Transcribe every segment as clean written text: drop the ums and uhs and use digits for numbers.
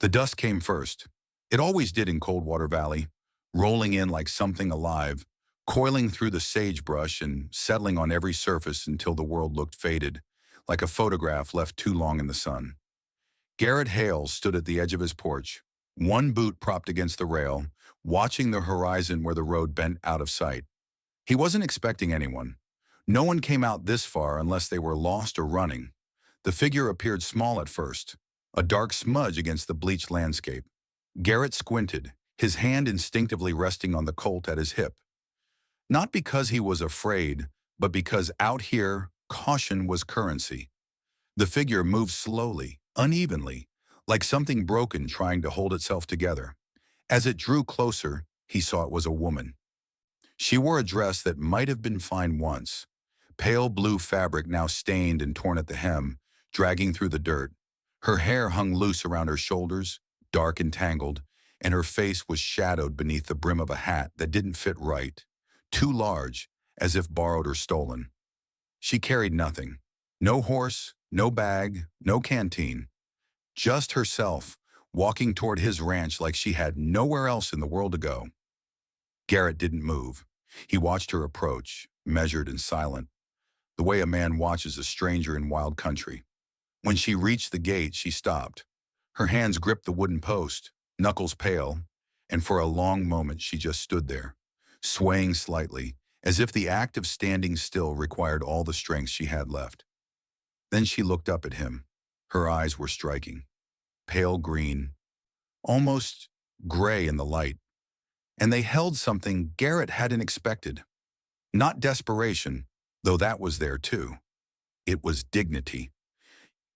The dust came first. It always did in Coldwater Valley, rolling in like something alive, coiling through the sagebrush and settling on every surface until the world looked faded, like a photograph left too long in the sun. Garrett Hale stood at the edge of his porch, one boot propped against the rail, watching the horizon where the road bent out of sight. He wasn't expecting anyone. No one came out this far unless they were lost or running. The figure appeared small at first, a dark smudge against the bleached landscape. Garrett squinted, his hand instinctively resting on the Colt at his hip. Not because he was afraid, but because out here, caution was currency. The figure moved slowly, unevenly, like something broken trying to hold itself together. As it drew closer, he saw it was a woman. She wore a dress that might have been fine once, pale blue fabric now stained and torn at the hem, dragging through the dirt. Her hair hung loose around her shoulders, dark and tangled, and her face was shadowed beneath the brim of a hat that didn't fit right, too large, as if borrowed or stolen. She carried nothing. No horse, no bag, no canteen. Just herself, walking toward his ranch like she had nowhere else in the world to go. Garrett didn't move. He watched her approach, measured and silent, the way a man watches a stranger in wild country. When she reached the gate, she stopped. Her hands gripped the wooden post, knuckles pale, and for a long moment she just stood there, swaying slightly, as if the act of standing still required all the strength she had left. Then she looked up at him. Her eyes were striking, pale green, almost gray in the light, and they held something Garrett hadn't expected. Not desperation, though that was there too. It was dignity.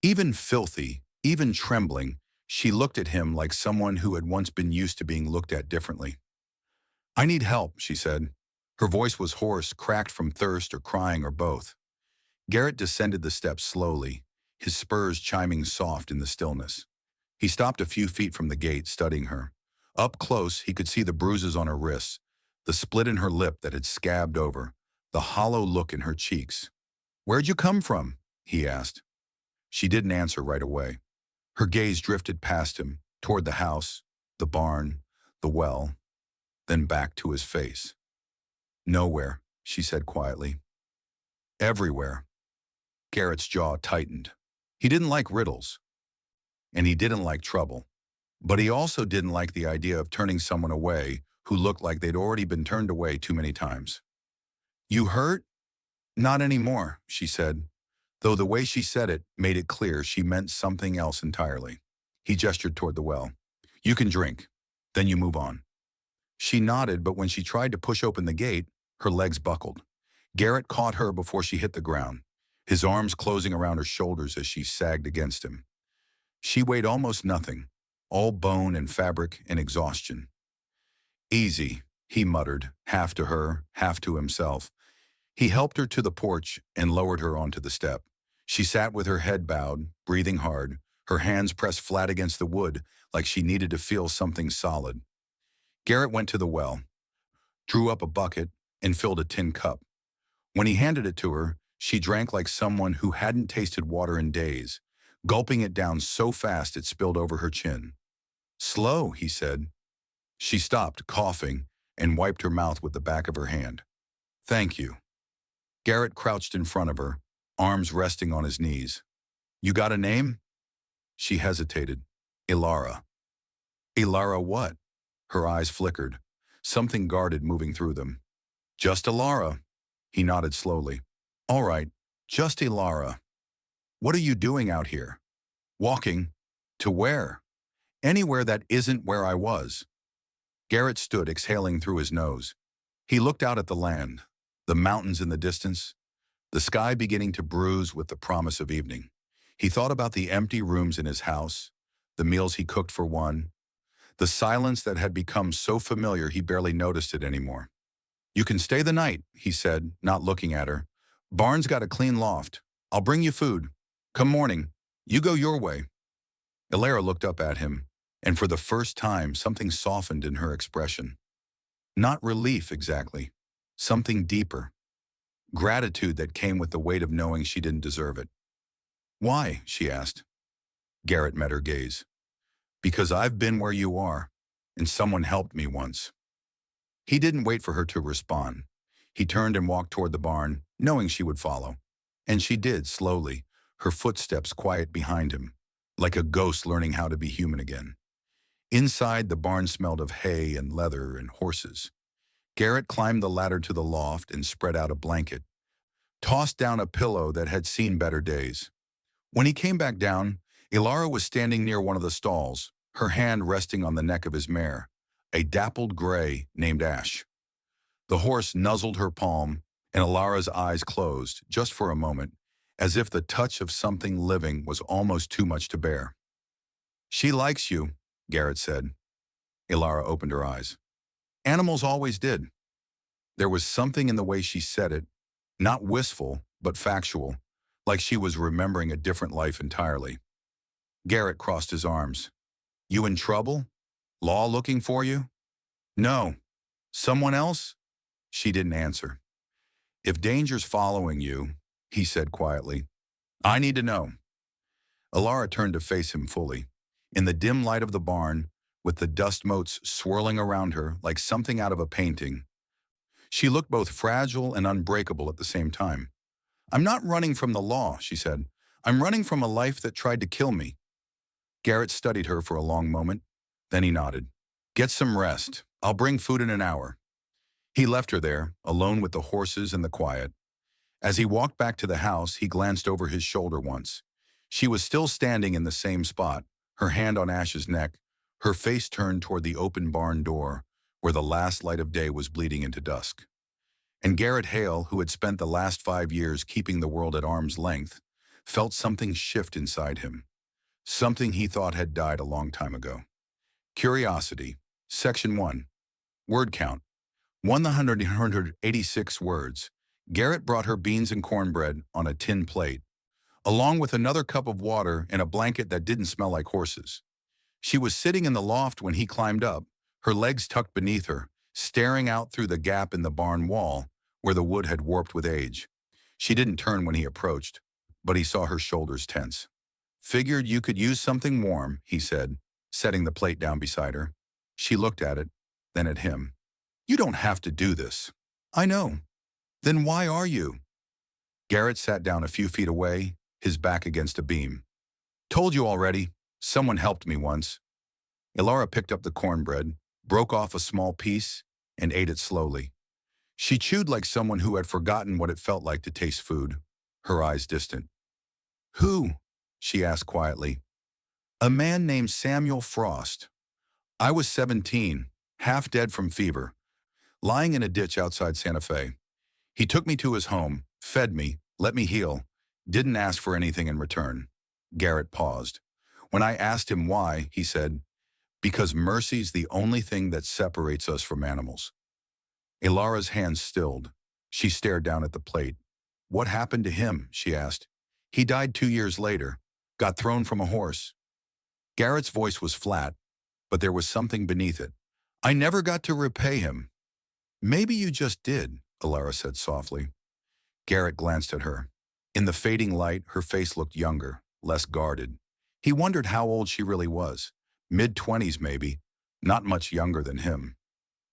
Even filthy, even trembling, she looked at him like someone who had once been used to being looked at differently. "I need help," she said. Her voice was hoarse, cracked from thirst or crying or both. Garrett descended the steps slowly, his spurs chiming soft in the stillness. He stopped a few feet from the gate, studying her. Up close, he could see the bruises on her wrists, the split in her lip that had scabbed over, the hollow look in her cheeks. "Where'd you come from?" he asked. She didn't answer right away. Her gaze drifted past him, toward the house, the barn, the well, then back to his face. "Nowhere," she said quietly. "Everywhere." Garrett's jaw tightened. He didn't like riddles, and he didn't like trouble. But he also didn't like the idea of turning someone away who looked like they'd already been turned away too many times. "You hurt?" "Not anymore," she said, though the way she said it made it clear she meant something else entirely. He gestured toward the well. "You can drink, then you move on." She nodded, but when she tried to push open the gate, her legs buckled. Garrett caught her before she hit the ground, his arms closing around her shoulders as she sagged against him. She weighed almost nothing, all bone and fabric and exhaustion. "Easy," he muttered, half to her, half to himself. He helped her to the porch and lowered her onto the step. She sat with her head bowed, breathing hard, her hands pressed flat against the wood like she needed to feel something solid. Garrett went to the well, drew up a bucket, and filled a tin cup. When he handed it to her, she drank like someone who hadn't tasted water in days, gulping it down so fast it spilled over her chin. "Slow," he said. She stopped, coughing, and wiped her mouth with the back of her hand. "Thank you." Garrett crouched in front of her, arms resting on his knees. "You got a name?" She hesitated. "Ilara." "Ilara what?" Her eyes flickered, something guarded moving through them. "Just Ilara." He nodded slowly. "All right, just Ilara. What are you doing out here?" "Walking." "To where?" "Anywhere that isn't where I was." Garrett stood, exhaling through his nose. He looked out at the land, the mountains in the distance, the sky beginning to bruise with the promise of evening. He thought about the empty rooms in his house, the meals he cooked for one, the silence that had become so familiar he barely noticed it anymore. "You can stay the night," he said, not looking at her. "Barn's got a clean loft. I'll bring you food. Come morning, you go your way." Ilara looked up at him, and for the first time something softened in her expression. Not relief exactly, something deeper. Gratitude that came with the weight of knowing she didn't deserve it. "Why?" she asked. Garrett met her gaze. Because I've been where you are, and someone helped me once. He didn't wait for her to respond. He turned and walked toward the barn, knowing she would follow. And she did, slowly, her footsteps quiet behind him, like a ghost learning how to be human again. Inside, the barn smelled of hay and leather and horses. Garrett climbed the ladder to the loft and spread out a blanket, tossed down a pillow that had seen better days. When he came back down, Ilara was standing near one of the stalls, her hand resting on the neck of his mare, a dappled gray named Ash. The horse nuzzled her palm, and Ilara's eyes closed, just for a moment, as if the touch of something living was almost too much to bear. "She likes you," Garrett said. Ilara opened her eyes. Animals always did. There was something in the way she said it, not wistful, but factual, like she was remembering a different life entirely. Garrett crossed his arms. "You in trouble? Law looking for you?" "No." "Someone else?" She didn't answer. "If danger's following you," he said quietly, "I need to know." Ilara turned to face him fully. In the dim light of the barn, with the dust motes swirling around her like something out of a painting, she looked both fragile and unbreakable at the same time. "I'm not running from the law," she said. "I'm running from a life that tried to kill me." Garrett studied her for a long moment. Then he nodded. "Get some rest. I'll bring food in an hour." He left her there, alone with the horses and the quiet. As he walked back to the house, he glanced over his shoulder once. She was still standing in the same spot, her hand on Ash's neck, her face turned toward the open barn door, where the last light of day was bleeding into dusk. And Garrett Hale, who had spent the last 5 years keeping the world at arm's length, felt something shift inside him. Something he thought had died a long time ago. Curiosity. Section 1. Word count. 186 words. Garrett brought her beans and cornbread on a tin plate, along with another cup of water and a blanket that didn't smell like horses. She was sitting in the loft when he climbed up, her legs tucked beneath her, staring out through the gap in the barn wall where the wood had warped with age. She didn't turn when he approached, but he saw her shoulders tense. "Figured you could use something warm," he said, setting the plate down beside her. She looked at it, then at him. "You don't have to do this." "I know." "Then why are you?" Garrett sat down a few feet away, his back against a beam. "Told you already. Someone helped me once." Ilara picked up the cornbread, broke off a small piece, and ate it slowly. She chewed like someone who had forgotten what it felt like to taste food, her eyes distant. "Who?" she asked quietly. "A man named Samuel Frost. I was 17, half dead from fever, lying in a ditch outside Santa Fe. He took me to his home, fed me, let me heal, didn't ask for anything in return." Garrett paused. "When I asked him why, he said, 'Because mercy's the only thing that separates us from animals.'" Ilara's hands stilled. She stared down at the plate. "What happened to him?" she asked. "He died 2 years later, got thrown from a horse." Garrett's voice was flat, but there was something beneath it. "I never got to repay him." "Maybe you just did," Ilara said softly. Garrett glanced at her. In the fading light, her face looked younger, less guarded. He wondered how old she really was. Mid-20s maybe, not much younger than him.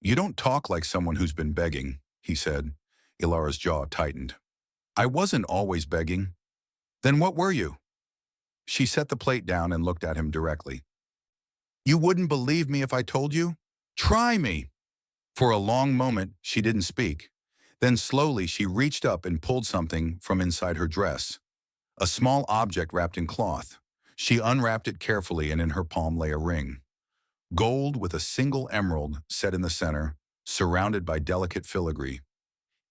"You don't talk like someone who's been begging," he said. Ilara's jaw tightened. "I wasn't always begging." "Then what were you?" She set the plate down and looked at him directly. "You wouldn't believe me if I told you? Try me." For a long moment, she didn't speak. Then slowly, she reached up and pulled something from inside her dress. A small object wrapped in cloth. She unwrapped it carefully, and in her palm lay a ring. Gold with a single emerald set in the center, surrounded by delicate filigree.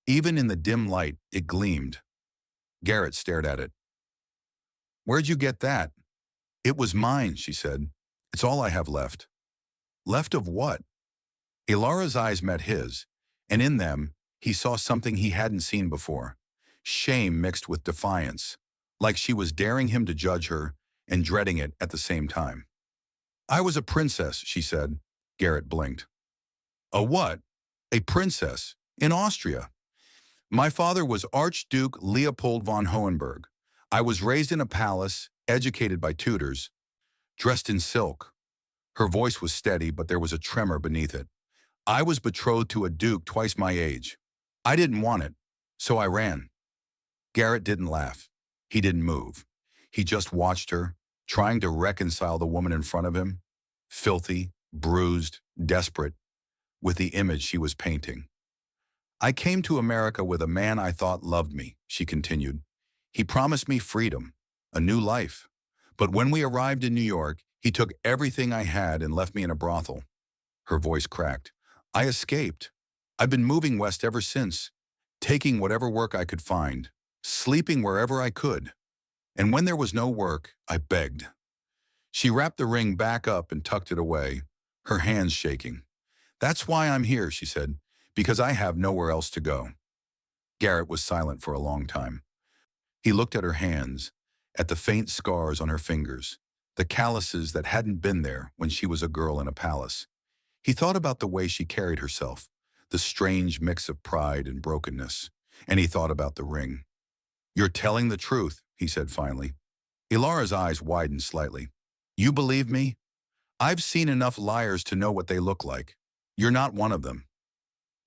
Even in the dim light, it gleamed. Garrett stared at it. "Where'd you get that?" "It was mine," she said. "It's all I have left." "Left of what?" Ilara's eyes met his, and in them, he saw something he hadn't seen before. Shame mixed with defiance, like she was daring him to judge her and dreading it at the same time. "I was a princess," she said. Garrett blinked. "A what?" "A princess. In Austria. My father was Archduke Leopold von Hohenberg. I was raised in a palace, educated by tutors, dressed in silk. Her voice was steady, but there was a tremor beneath it. I was betrothed to a duke twice my age. I didn't want it, so I ran. Garrett didn't laugh. He didn't move. He just watched her, trying to reconcile the woman in front of him, filthy, bruised, desperate, with the image she was painting. I came to America with a man I thought loved me, she continued. He promised me freedom, a new life. But when we arrived in New York, he took everything I had and left me in a brothel. Her voice cracked. I escaped. I've been moving west ever since, taking whatever work I could find, sleeping wherever I could. And when there was no work, I begged. She wrapped the ring back up and tucked it away, her hands shaking. That's why I'm here, she said, because I have nowhere else to go. Garrett was silent for a long time. He looked at her hands, at the faint scars on her fingers, the calluses that hadn't been there when she was a girl in a palace. He thought about the way she carried herself, the strange mix of pride and brokenness, and he thought about the ring. You're telling the truth, he said finally. Ilara's eyes widened slightly. You believe me? I've seen enough liars to know what they look like. You're not one of them.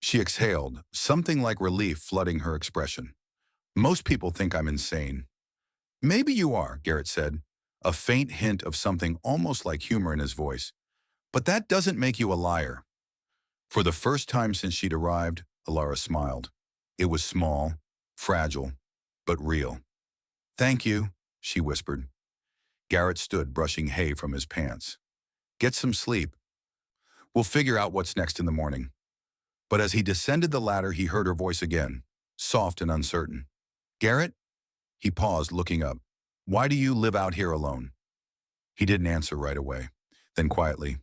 She exhaled, something like relief flooding her expression. Most people think I'm insane. Maybe you are, Garrett said, a faint hint of something almost like humor in his voice. But that doesn't make you a liar. For the first time since she'd arrived, Ilara smiled. It was small, fragile, but real. Thank you, she whispered. Garrett stood brushing hay from his pants. Get some sleep. We'll figure out what's next in the morning. But as he descended the ladder, he heard her voice again, soft and uncertain. Garrett? He paused, looking up. Why do you live out here alone? He didn't answer right away. Then quietly,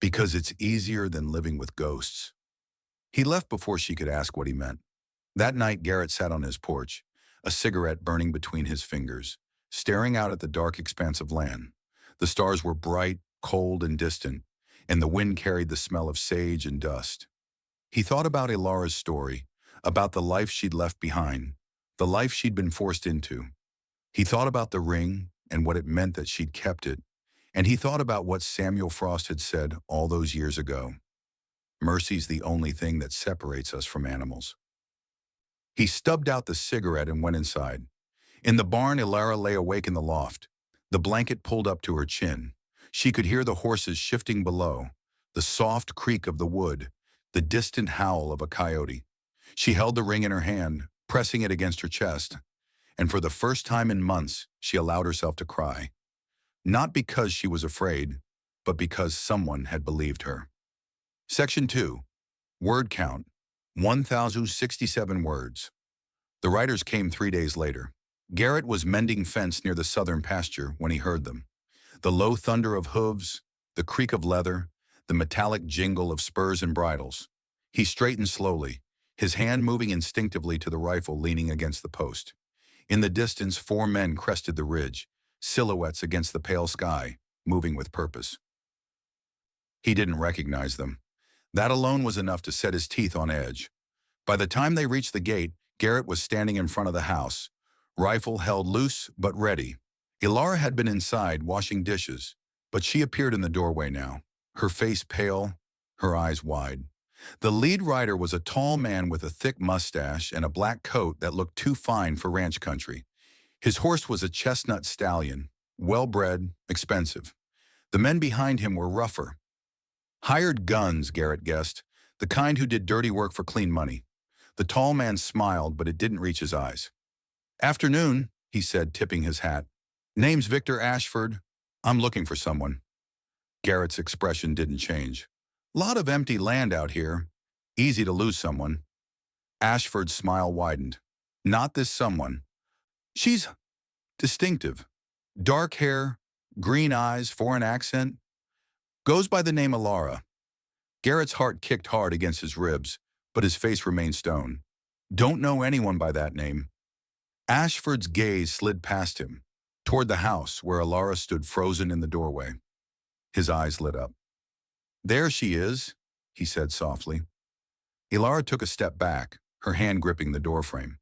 because it's easier than living with ghosts. He left before she could ask what he meant. That night, Garrett sat on his porch, a cigarette burning between his fingers, staring out at the dark expanse of land. The stars were bright, cold, and distant, and the wind carried the smell of sage and dust. He thought about Ilara's story, about the life she'd left behind, the life she'd been forced into. He thought about the ring and what it meant that she'd kept it, and he thought about what Samuel Frost had said all those years ago. Mercy's the only thing that separates us from animals. He stubbed out the cigarette and went inside. In the barn, Ilara lay awake in the loft, the blanket pulled up to her chin. She could hear the horses shifting below, the soft creak of the wood, the distant howl of a coyote. She held the ring in her hand, pressing it against her chest, and for the first time in months, she allowed herself to cry. Not because she was afraid, but because someone had believed her. Section 2. Word count. 1,067 words. The writers came 3 days later. Garrett was mending fence near the southern pasture when he heard them. The low thunder of hooves, the creak of leather, the metallic jingle of spurs and bridles. He straightened slowly, his hand moving instinctively to the rifle leaning against the post. In the distance, 4 men crested the ridge, silhouettes against the pale sky, moving with purpose. He didn't recognize them. That alone was enough to set his teeth on edge. By the time they reached the gate, Garrett was standing in front of the house, rifle held loose but ready. Ilara had been inside washing dishes, but she appeared in the doorway now, her face pale, her eyes wide. The lead rider was a tall man with a thick mustache and a black coat that looked too fine for ranch country. His horse was a chestnut stallion, well-bred, expensive. The men behind him were rougher. Hired guns, Garrett guessed, the kind who did dirty work for clean money. The tall man smiled, but it didn't reach his eyes. Afternoon, he said, tipping his hat. Name's Victor Ashford. I'm looking for someone. Garrett's expression didn't change. Lot of empty land out here. Easy to lose someone. Ashford's smile widened. Not this someone. She's distinctive. Dark hair, green eyes, foreign accent. Goes by the name Ilara. Garrett's heart kicked hard against his ribs, but his face remained stone. Don't know anyone by that name. Ashford's gaze slid past him, toward the house where Ilara stood frozen in the doorway. His eyes lit up. There she is, he said softly. Ilara took a step back, her hand gripping the doorframe.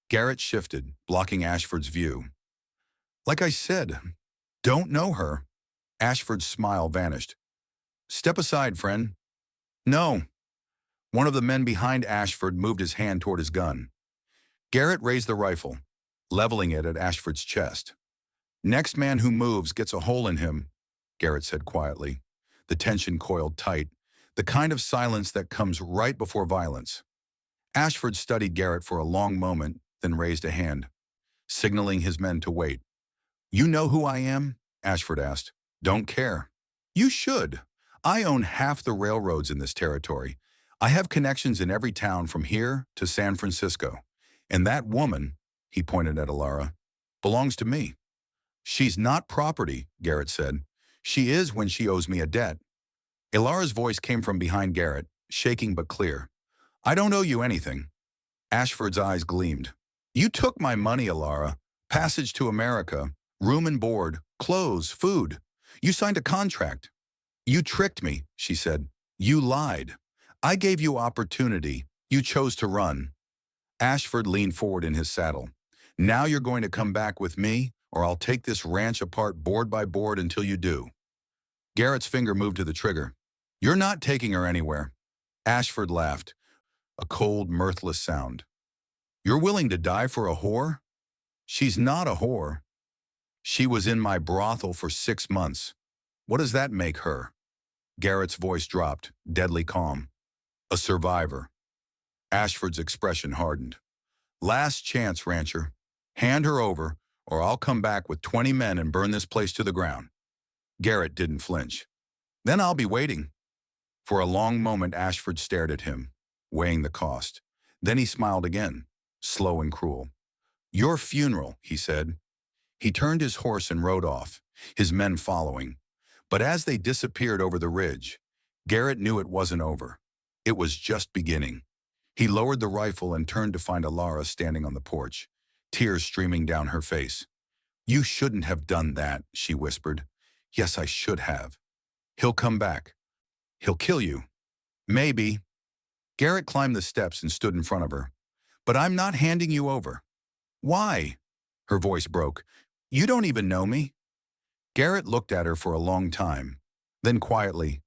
Garrett shifted, blocking Ashford's view. Like I said, don't know her. Ashford's smile vanished. Step aside, friend. No. One of the men behind Ashford moved his hand toward his gun. Garrett raised the rifle, leveling it at Ashford's chest. Next man who moves gets a hole in him, Garrett said quietly. The tension coiled tight, the kind of silence that comes right before violence. Ashford studied Garrett for a long moment, then raised a hand, signaling his men to wait. You know who I am? Ashford asked. Don't care. You should. I own half the railroads in this territory. I have connections in every town from here to San Francisco. And that woman, he pointed at Alara, belongs to me. She's not property, Garrett said. She is when she owes me a debt. Ilara's voice came from behind Garrett, shaking but clear. I don't owe you anything. Ashford's eyes gleamed. You took my money, Ilara. Passage to America, room and board, clothes, food. You signed a contract. You tricked me, she said. You lied. I gave you opportunity. You chose to run. Ashford leaned forward in his saddle. Now you're going to come back with me, or I'll take this ranch apart board by board until you do. Garrett's finger moved to the trigger. You're not taking her anywhere. Ashford laughed, a cold, mirthless sound. You're willing to die for a whore? She's not a whore. She was in my brothel for 6 months. What does that make her? Garrett's voice dropped, deadly calm. A survivor. Ashford's expression hardened. Last chance, rancher. Hand her over, or I'll come back with 20 men and burn this place to the ground. Garrett didn't flinch. Then I'll be waiting. For a long moment, Ashford stared at him, weighing the cost. Then he smiled again, slow and cruel. Your funeral, he said. He turned his horse and rode off, his men following. But as they disappeared over the ridge, Garrett knew it wasn't over. It was just beginning. He lowered the rifle and turned to find Alara standing on the porch, tears streaming down her face. You shouldn't have done that, she whispered. Yes, I should have. He'll come back. He'll kill you. Maybe. Garrett climbed the steps and stood in front of her. But I'm not handing you over. Why? Her voice broke. You don't even know me. Garrett looked at her for a long time, then quietly,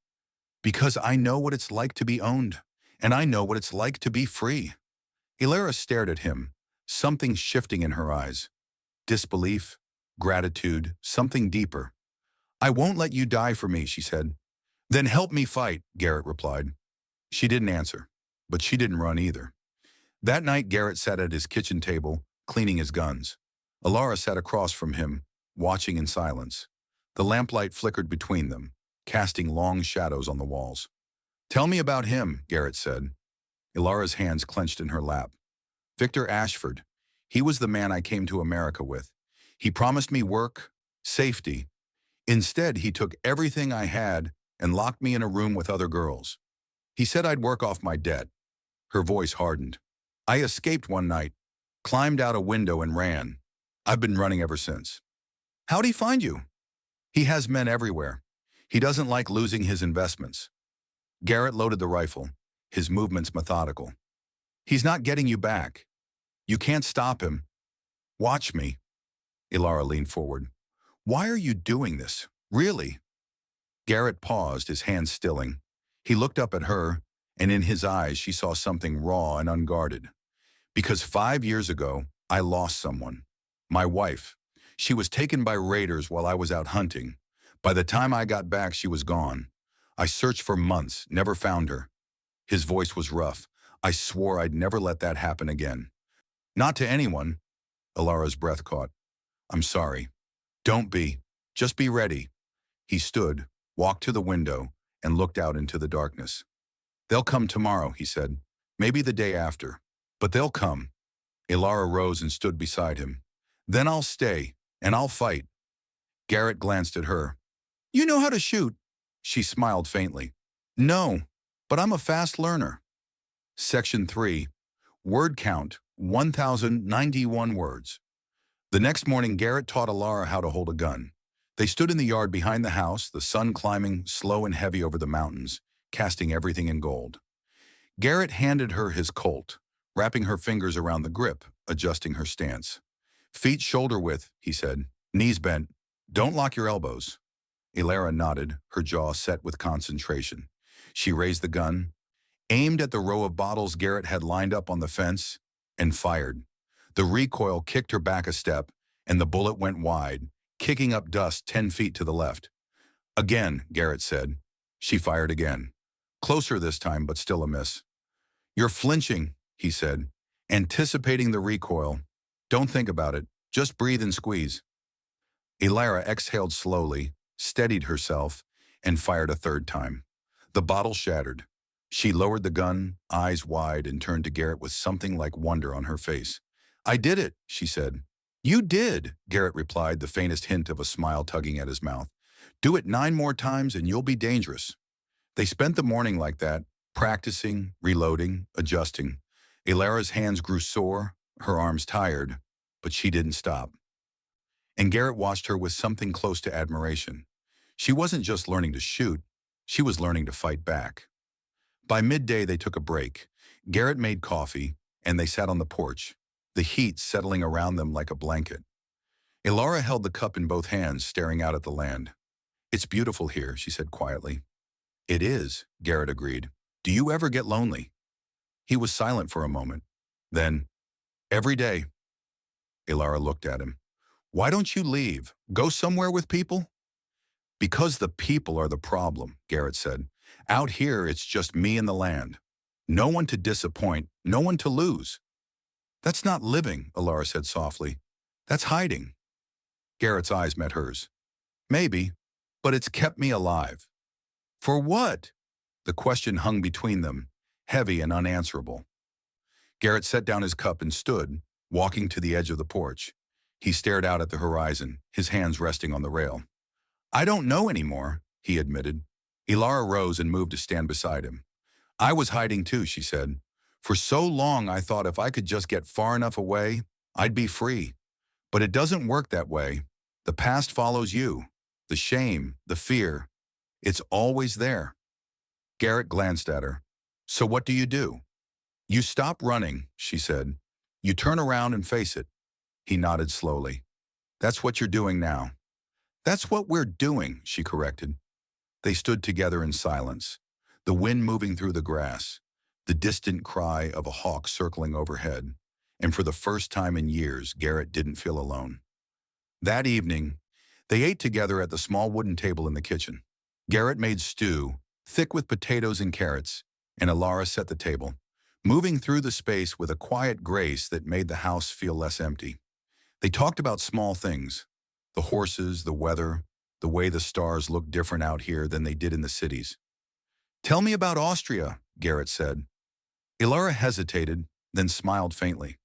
because I know what it's like to be owned, and I know what it's like to be free. Ilara stared at him, something shifting in her eyes. Disbelief, gratitude, something deeper. I won't let you die for me, she said. Then help me fight, Garrett replied. She didn't answer, but she didn't run either. That night, Garrett sat at his kitchen table, cleaning his guns. Alara sat across from him, watching in silence. The lamplight flickered between them, casting long shadows on the walls. Tell me about him, Garrett said. Ilara's hands clenched in her lap. Victor Ashford. He was the man I came to America with. He promised me work, safety. Instead, he took everything I had and locked me in a room with other girls. He said I'd work off my debt. Her voice hardened. I escaped one night, climbed out a window and ran. I've been running ever since. How'd he find you? He has men everywhere. He doesn't like losing his investments. Garrett loaded the rifle, his movements methodical. He's not getting you back. You can't stop him. Watch me. Ilara leaned forward. Why are you doing this? Really? Garrett paused, his hands stilling. He looked up at her, and in his eyes she saw something raw and unguarded. Because 5 years ago, I lost someone. My wife. She was taken by raiders while I was out hunting. By the time I got back, she was gone. I searched for months, never found her. His voice was rough. I swore I'd never let that happen again. Not to anyone. Ilara's breath caught. I'm sorry. Don't be. Just be ready. He stood, walked to the window, and looked out into the darkness. They'll come tomorrow, he said. Maybe the day after. But they'll come. Ilara rose and stood beside him. Then I'll stay, and I'll fight. Garrett glanced at her. You know how to shoot. She smiled faintly. No, but I'm a fast learner. Section 3. Word count, 1,091 words. The next morning, Garrett taught Ilara how to hold a gun. They stood in the yard behind the house, the sun climbing slow and heavy over the mountains, casting everything in gold. Garrett handed her his Colt, wrapping her fingers around the grip, adjusting her stance. Feet shoulder width, he said. Knees bent. Don't lock your elbows. Elara nodded, her jaw set with concentration. She raised the gun, aimed at the row of bottles Garrett had lined up on the fence, and fired. The recoil kicked her back a step, and the bullet went wide, kicking up dust 10 feet to the left. Again, Garrett said. She fired again. Closer this time, but still a miss. You're flinching, he said, anticipating the recoil. Don't think about it. Just breathe and squeeze. Elara exhaled slowly, steadied herself, and fired a third time. The bottle shattered. She lowered the gun, eyes wide, and turned to Garrett with something like wonder on her face. I did it, she said. You did, Garrett replied, the faintest hint of a smile tugging at his mouth. Do it 9 more times and you'll be dangerous. They spent the morning like that, practicing, reloading, adjusting. Elara's hands grew sore, her arms tired, but she didn't stop. And Garrett watched her with something close to admiration. She wasn't just learning to shoot, she was learning to fight back. By midday, they took a break. Garrett made coffee, and they sat on the porch, the heat settling around them like a blanket. Elara held the cup in both hands, staring out at the land. It's beautiful here, she said quietly. It is, Garrett agreed. Do you ever get lonely? He was silent for a moment. Then, every day. Elara looked at him. Why don't you leave? Go somewhere with people? Because the people are the problem, Garrett said. Out here, it's just me and the land. No one to disappoint, no one to lose. That's not living, Elara said softly. That's hiding. Garrett's eyes met hers. Maybe, but it's kept me alive. For what? The question hung between them, heavy and unanswerable. Garrett set down his cup and stood, walking to the edge of the porch. He stared out at the horizon, his hands resting on the rail. I don't know anymore, he admitted. Elara rose and moved to stand beside him. I was hiding too, she said. For so long I thought if I could just get far enough away, I'd be free. But it doesn't work that way. The past follows you. The shame, the fear. It's always there. Garrett glanced at her. So what do? You stop running, she said. You turn around and face it. He nodded slowly. That's what you're doing now. That's what we're doing, she corrected. They stood together in silence, the wind moving through the grass, the distant cry of a hawk circling overhead, and for the first time in years, Garrett didn't feel alone. That evening, they ate together at the small wooden table in the kitchen. Garrett made stew, thick with potatoes and carrots, and Elara set the table, moving through the space with a quiet grace that made the house feel less empty. They talked about small things, the horses, the weather, the way the stars look different out here than they did in the cities. Tell me about Austria, Garrett said. Elara hesitated, then smiled faintly.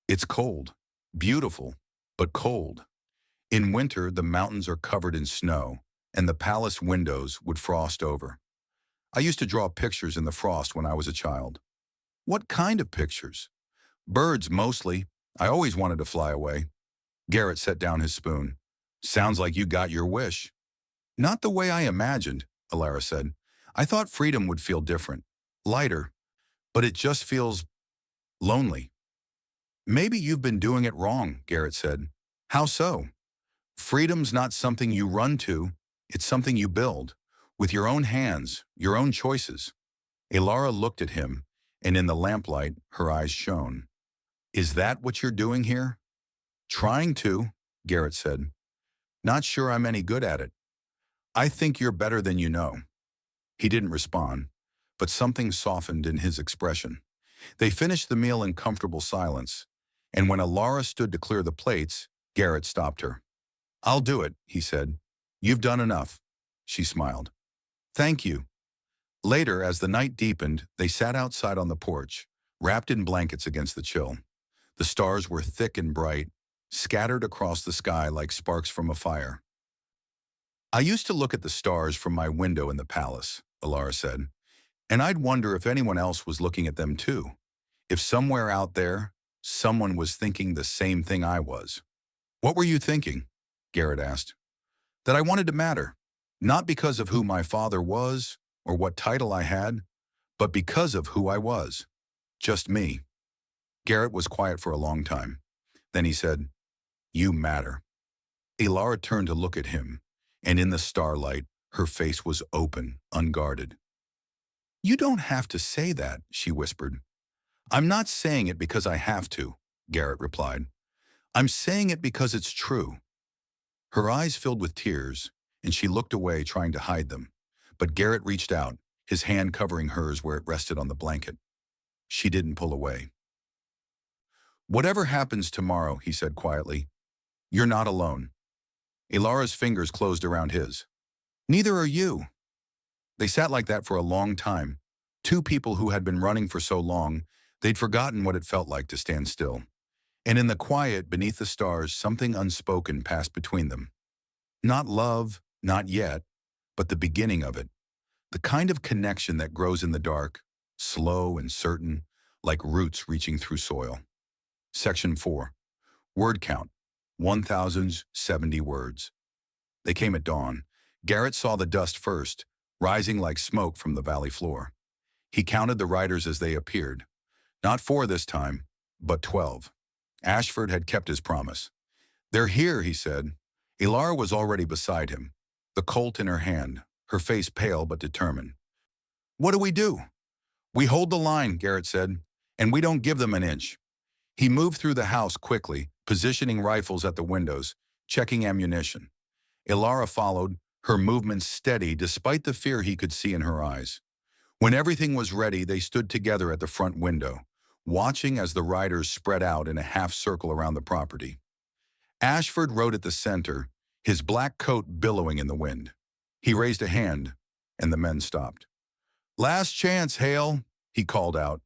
It's cold, beautiful, but cold. In winter, the mountains are covered in snow, and the palace windows would frost over. I used to draw pictures in the frost when I was a child. What kind of pictures? Birds, mostly. I always wanted to fly away. Garrett set down his spoon. Sounds like you got your wish. Not the way I imagined, Elara said. I thought freedom would feel different, lighter, but it just feels lonely. Maybe you've been doing it wrong, Garrett said. How so? Freedom's not something you run to, it's something you build, with your own hands, your own choices. Elara looked at him, and in the lamplight, her eyes shone. Is that what you're doing here? Trying to, Garrett said. Not sure I'm any good at it. I think you're better than you know. He didn't respond, but something softened in his expression. They finished the meal in comfortable silence, and when Elara stood to clear the plates, Garrett stopped her. I'll do it, he said. You've done enough. She smiled. Thank you. Later, as the night deepened, they sat outside on the porch, wrapped in blankets against the chill. The stars were thick and bright, scattered across the sky like sparks from a fire. I used to look at the stars from my window in the palace, Elara said, and I'd wonder if anyone else was looking at them too. If somewhere out there, someone was thinking the same thing I was. What were you thinking? Garrett asked. That I wanted to matter, not because of who my father was or what title I had, but because of who I was. Just me. Garrett was quiet for a long time. Then he said, You matter. Elara turned to look at him, and in the starlight, her face was open, unguarded. "You don't have to say that," she whispered. "I'm not saying it because I have to," Garrett replied. "I'm saying it because it's true." Her eyes filled with tears, and she looked away, trying to hide them. But Garrett reached out, his hand covering hers where it rested on the blanket. She didn't pull away. "Whatever happens tomorrow," he said quietly, "you're not alone." Ilara's fingers closed around his. "Neither are you." They sat like that for a long time. Two people who had been running for so long, they'd forgotten what it felt like to stand still. And in the quiet, beneath the stars, something unspoken passed between them. Not love, not yet, but the beginning of it. The kind of connection that grows in the dark, slow and certain, like roots reaching through soil. Section 4. Word count. 1,070 words. They came at dawn. Garrett saw the dust first, rising like smoke from the valley floor. He counted the riders as they appeared. Not 4 this time, but 12. Ashford had kept his promise. "They're here," he said. Ilara was already beside him, the colt in her hand, her face pale but determined. "What do we do?" "We hold the line," Garrett said, "and we don't give them an inch." He moved through the house quickly, positioning rifles at the windows, checking ammunition. Ilara followed, her movements steady despite the fear he could see in her eyes. When everything was ready, they stood together at the front window, watching as the riders spread out in a half circle around the property. Ashford rode at the center, his black coat billowing in the wind. He raised a hand, and the men stopped. "Last chance, Hale," he called out.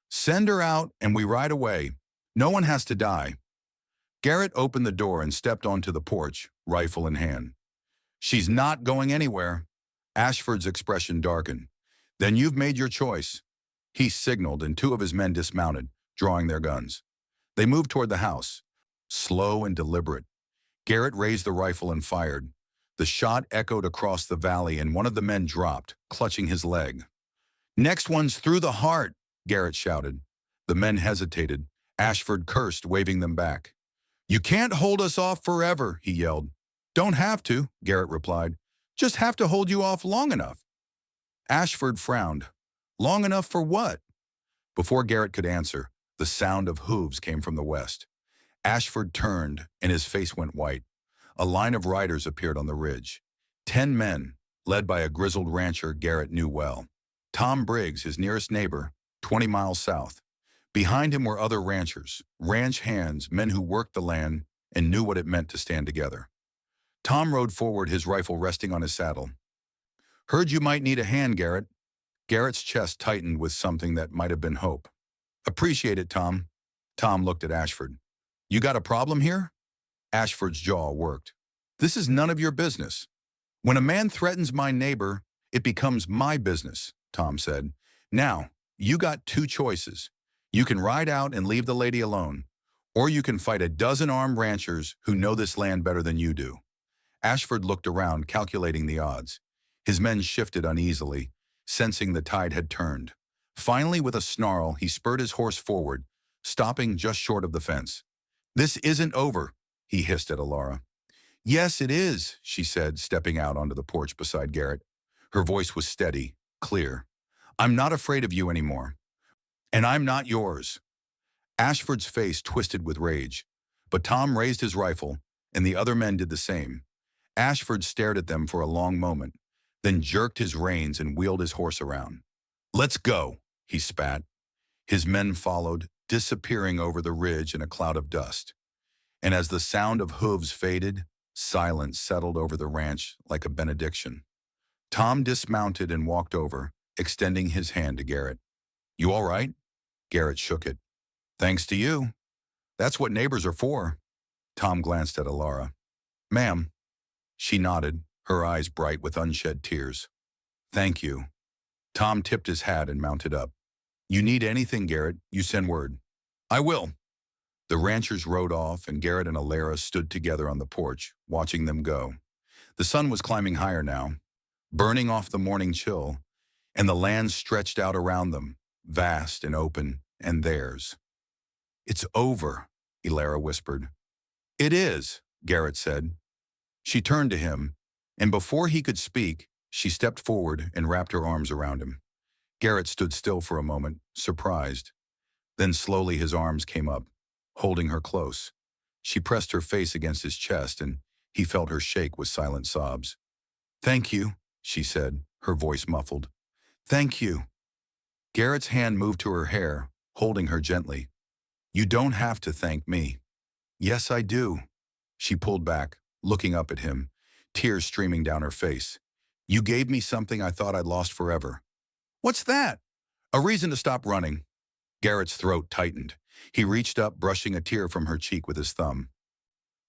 "Send her out, and we ride away. No one has to die." Garrett opened the door and stepped onto the porch, rifle in hand. "She's not going anywhere." Ashford's expression darkened. "Then you've made your choice." He signaled, and 2 of his men dismounted, drawing their guns. They moved toward the house, slow and deliberate. Garrett raised the rifle and fired. The shot echoed across the valley, and one of the men dropped, clutching his leg. "Next one's through the heart," Garrett shouted. The men hesitated. Ashford cursed, waving them back. "You can't hold us off forever," he yelled. "Don't have to," Garrett replied. "Just have to hold you off long enough." Ashford frowned. "Long enough for what?" Before Garrett could answer, the sound of hooves came from the west. Ashford turned, and his face went white. A line of riders appeared on the ridge. 10 men, led by a grizzled rancher Garrett knew well. Tom Briggs, his nearest neighbor, 20 miles south. Behind him were other ranchers, ranch hands, men who worked the land and knew what it meant to stand together. Tom rode forward, his rifle resting on his saddle. "Heard you might need a hand, Garrett." Garrett's chest tightened with something that might have been hope. "Appreciate it, Tom." Tom looked at Ashford. "You got a problem here?" Ashford's jaw worked. "This is none of your business." "When a man threatens my neighbor, it becomes my business," Tom said. "Now, you got 2 choices. You can ride out and leave the lady alone, or you can fight a dozen armed ranchers who know this land better than you do." Ashford looked around, calculating the odds. His men shifted uneasily, sensing the tide had turned. Finally, with a snarl, he spurred his horse forward, stopping just short of the fence. "This isn't over," he hissed at Ilara. "Yes, it is," she said, stepping out onto the porch beside Garrett. Her voice was steady, clear. "I'm not afraid of you anymore. And I'm not yours." Ashford's face twisted with rage, but Tom raised his rifle, and the other men did the same. Ashford stared at them for a long moment, then jerked his reins and wheeled his horse around. "Let's go," he spat. His men followed, disappearing over the ridge in a cloud of dust. And as the sound of hooves faded, silence settled over the ranch like a benediction. Tom dismounted and walked over, extending his hand to Garrett. "You all right?" Garrett shook it. "Thanks to you. That's what neighbors are for." Tom glanced at Ilara. "Ma'am." She nodded, her eyes bright with unshed tears. "Thank you." Tom tipped his hat and mounted up. "You need anything, Garrett, you send word." "I will." The ranchers rode off, and Garrett and Ilara stood together on the porch, watching them go. The sun was climbing higher now, burning off the morning chill, and the land stretched out around them, vast and open, and theirs. "It's over," Ilara whispered. "It is," Garrett said. She turned to him, And before he could speak, she stepped forward and wrapped her arms around him. Garrett stood still for a moment, surprised. Then slowly his arms came up, holding her close. She pressed her face against his chest, and he felt her shake with silent sobs. "Thank you," she said, her voice muffled. "Thank you." Garrett's hand moved to her hair, holding her gently. "You don't have to thank me." "Yes, I do." She pulled back, looking up at him, tears streaming down her face. "You gave me something I thought I'd lost forever." "What's that?" "A reason to stop running." Garrett's throat tightened. He reached up, brushing a tear from her cheek with his thumb.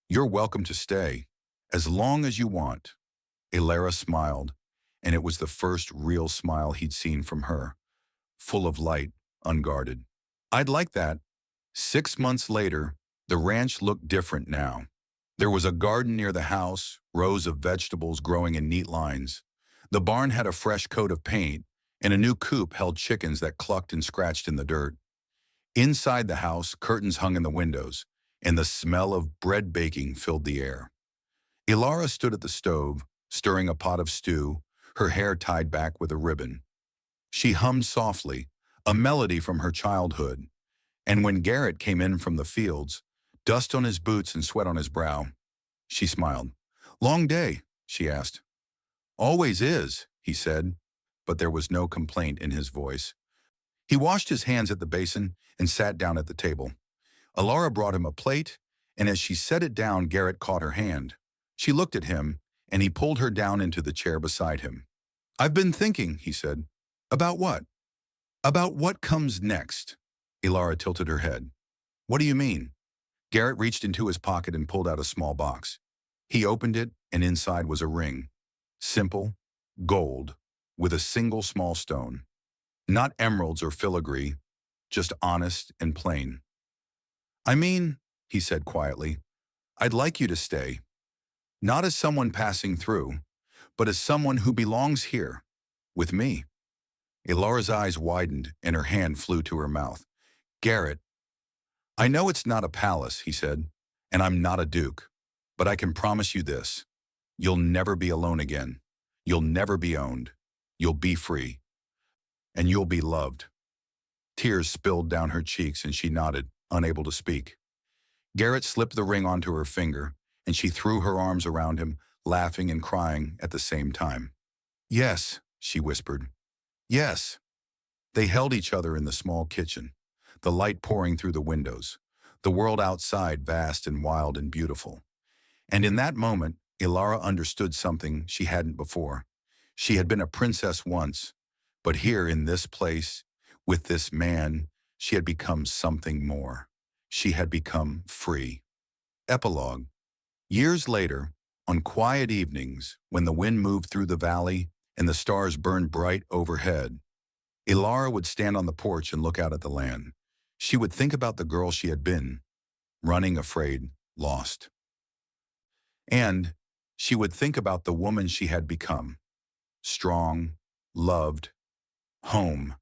"You're welcome to stay, as long as you want." Elara smiled, and it was the first real smile he'd seen from her, full of light, unguarded. "I'd like that." 6 months later, the ranch looked different now. There was a garden near the house, rows of vegetables growing in neat lines. The barn had a fresh coat of paint, and a new coop held chickens that clucked and scratched in the dirt. Inside the house, curtains hung in the windows, and the smell of bread baking filled the air. Elara stood at the stove, stirring a pot of stew, her hair tied back with a ribbon. She hummed softly, a melody from her childhood, and when Garrett came in from the fields, dust on his boots and sweat on his brow, she smiled. "Long day?" she asked. "Always is," he said, but there was no complaint in his voice. He washed his hands at the basin and sat down at the table. Elara brought him a plate, and as she set it down, Garrett caught her hand. She looked at him, and he pulled her down into the chair beside him. "I've been thinking," he said. "About what?" "About what comes next." Elara tilted her head. "What do you mean?" Garrett reached into his pocket and pulled out a small box. He opened it, and inside was a ring. Simple, gold, with a single small stone. Not emeralds or filigree, just honest and plain. "I mean," he said quietly, "I'd like you to stay. Not as someone passing through, but as someone who belongs here, with me." Elara's eyes widened, and her hand flew to her mouth. "Garrett, I know it's not a palace," he said, "and I'm not a duke, but I can promise you this. You'll never be alone again. You'll never be owned. You'll be free. And you'll be loved." Tears spilled down her cheeks, and she nodded, unable to speak. Garrett slipped the ring onto her finger, and she threw her arms around him, laughing and crying at the same time. "Yes," she whispered. "Yes." They held each other in the small kitchen, the light pouring through the windows, the world outside vast and wild and beautiful. And in that moment, Elara understood something she hadn't before. She had been a princess once, but here in this place, with this man, she had become something more. She had become free. Epilogue. Years later, on quiet evenings, when the wind moved through the valley and the stars burned bright overhead, Elara would stand on the porch and look out at the land. She would think about the girl she had been, running afraid, lost. And she would think about the woman she had become, strong, loved, home.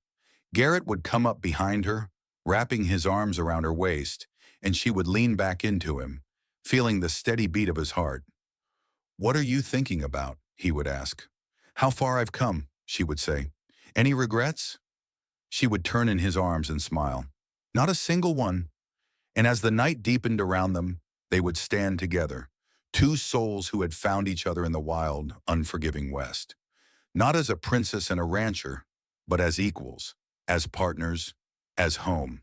Garrett would come up behind her, wrapping his arms around her waist, and she would lean back into him, feeling the steady beat of his heart. "What are you thinking about?" he would ask. "How far I've come," she would say. "Any regrets?" She would turn in his arms and smile. "Not a single one." And as the night deepened around them, they would stand together, two souls who had found each other in the wild, unforgiving West. Not as a princess and a rancher, but as equals, as partners, as home.